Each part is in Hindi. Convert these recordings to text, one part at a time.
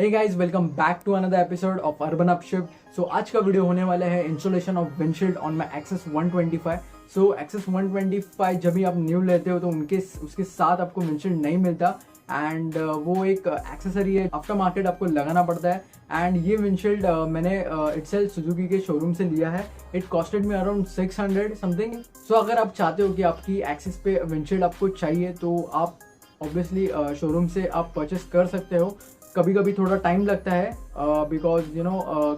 Hey guys, welcome back to another episode of Urban Upshift. So आज का वीडियो होने वाला है installation of windshield on my Access 125। So Access 125 जब भी आप न्यू लेते हो तो उसके साथ आपको विंडशील्ड नहीं मिलता एंड वो एक एक्सेसरी है, आफ्टर मार्केट आपको लगाना पड़ता है। एंड ये विंडशील्ड मैंने इटसेल्फ सुजुकी के शोरूम से लिया है। It costed me around 600 something. So अगर आप चाहते हो कि आपकी एक्सेस पे विंडशील्ड आपको चाहिए तो आप ऑब्वियसली शोरूम से आप परचेस कर सकते हो। कभी कभी थोड़ा टाइम लगता है बिकॉज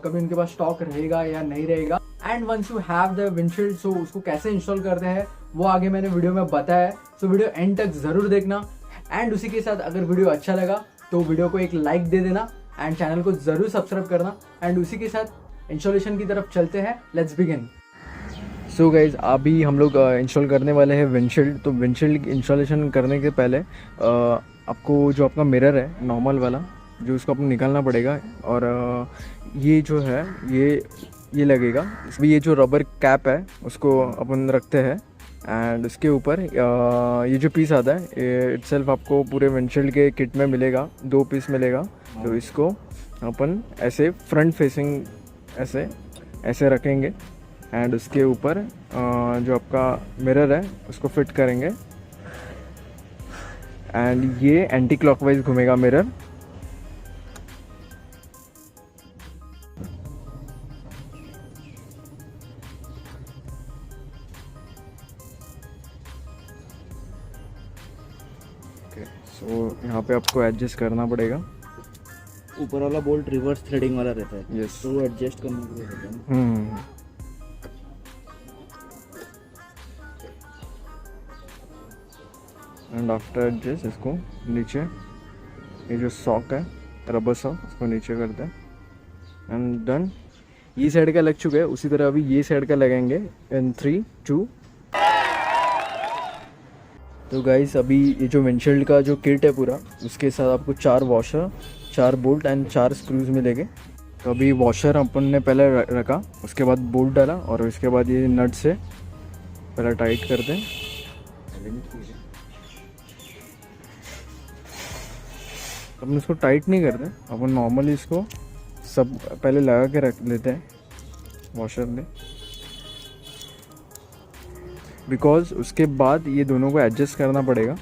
कभी उनके पास स्टॉक रहेगा या नहीं रहेगा। And once you have the windshield, so उसको कैसे इंस्टॉल करते हैं वो आगे मैंने वीडियो में बताया है। सो वीडियो एंड तक ज़रूर देखना। एंड उसी के साथ अगर वीडियो अच्छा लगा तो वीडियो को एक लाइक दे देना एंड चैनल को ज़रूर सब्सक्राइब करना। एंड उसी के साथ इंस्टॉलेशन की तरफ चलते हैं। Let's begin. सो गाइज, अभी हम लोग इंस्टॉल करने वाले हैं विंडशील्ड। तो विंडशील्ड इंस्टॉलेशन करने के पहले आपको जो अपना मिरर है नॉर्मल वाला, जो उसको आपको निकालना पड़ेगा। और ये जो है ये लगेगा। इसमें ये जो रबर कैप है उसको अपन रखते हैं एंड उसके ऊपर ये जो पीस आता है ये इटसेल्फ आपको पूरे विंडशील्ड के किट में मिलेगा। 2 पीस मिलेगा। तो इसको अपन ऐसे फ्रंट फेसिंग ऐसे रखेंगे एंड उसके ऊपर जो आपका मिरर है उसको फिट करेंगे। एंड ये एंटी क्लॉकवाइज घूमेगा मिरर। सो यहाँ पे आपको एडजस्ट करना पड़ेगा। ऊपर वाला बोल्ट रिवर्स थ्रेडिंग वाला रहता है। यस, तो वो एडजस्ट करने के लिए होता है। एंड आफ्टर एडजस्ट इसको नीचे, ये जो सॉक है रबर सॉक, इसको नीचे करते हैं एंड डन। ये साइड का लग चुका है, उसी तरह अभी ये साइड का लगाएंगे इन 3, 2। तो गाइस, अभी ये जो विंडशील्ड का जो किट है पूरा, उसके साथ आपको 4 वॉशर, 4 बोल्ट एंड 4 स्क्रूज मिलेंगे। तो अभी वॉशर अपन ने पहले रखा, उसके बाद बोल्ट डाला और उसके बाद ये नट से पहले टाइट करते हैं। अपन इसको टाइट नहीं करते, अपन नॉर्मली इसको सब पहले लगा के रख लेते हैं वॉशर में, बिकॉज उसके बाद ये दोनों को एडजस्ट करना पड़ेगा।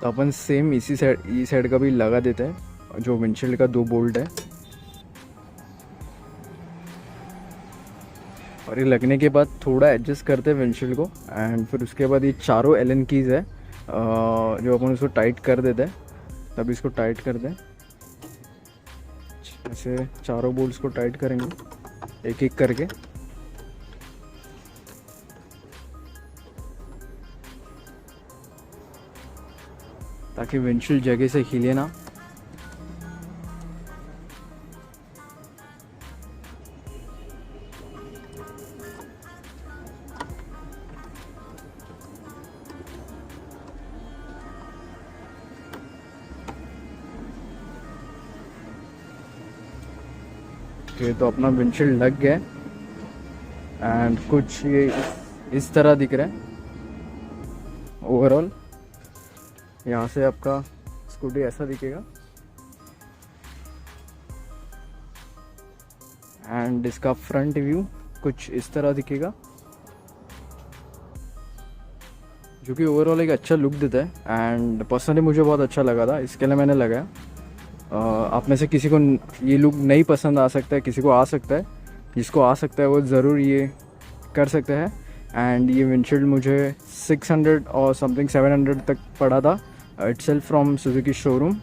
तो अपन सेम इसी साइड का भी लगा देते हैं, जो विंडशील्ड का 2 बोल्ट है। और ये लगने के बाद थोड़ा एडजस्ट करते हैं विंडशील्ड को एंड फिर उसके बाद ये चारों एलन कीज है जो अपन उसको टाइट कर देते हैं। तब इसको टाइट करते हैं, ऐसे चारों बोल्ट्स को टाइट करेंगे एक एक करके। ताकि विंडशील्ड जगह से हिले ना। तो अपना विंडशील्ड लग गया एंड कुछ ये इस तरह दिख रहा है ओवरऑल। यहाँ से आपका स्कूटी ऐसा दिखेगा एंड इसका फ्रंट व्यू कुछ इस तरह दिखेगा, जो कि ओवरऑल एक अच्छा लुक देता है। एंड पर्सनली मुझे बहुत अच्छा लगा था, इसके लिए मैंने लगाया। आप में से किसी को ये लुक नहीं पसंद आ सकता है, किसी को आ सकता है। जिसको आ सकता है वो ज़रूर ये कर सकते हैं। एंड ये विंडशील्ड मुझे 600 और समथिंग 700 तक पड़ा था, itself from Suzuki showroom.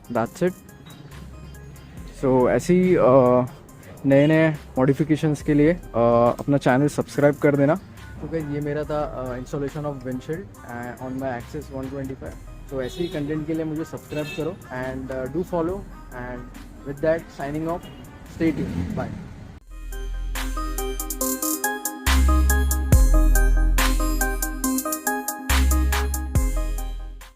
That's it. So ऐसी नए नए मॉडिफिकेशंस के लिए अपना चैनल सब्सक्राइब कर देना। तो गाइस, ये मेरा था installation of windshield on my Access 125। तो ऐसे ही कंटेंट के लिए मुझे सब्सक्राइब करो and do follow. And with that, signing off, stay tuned, bye.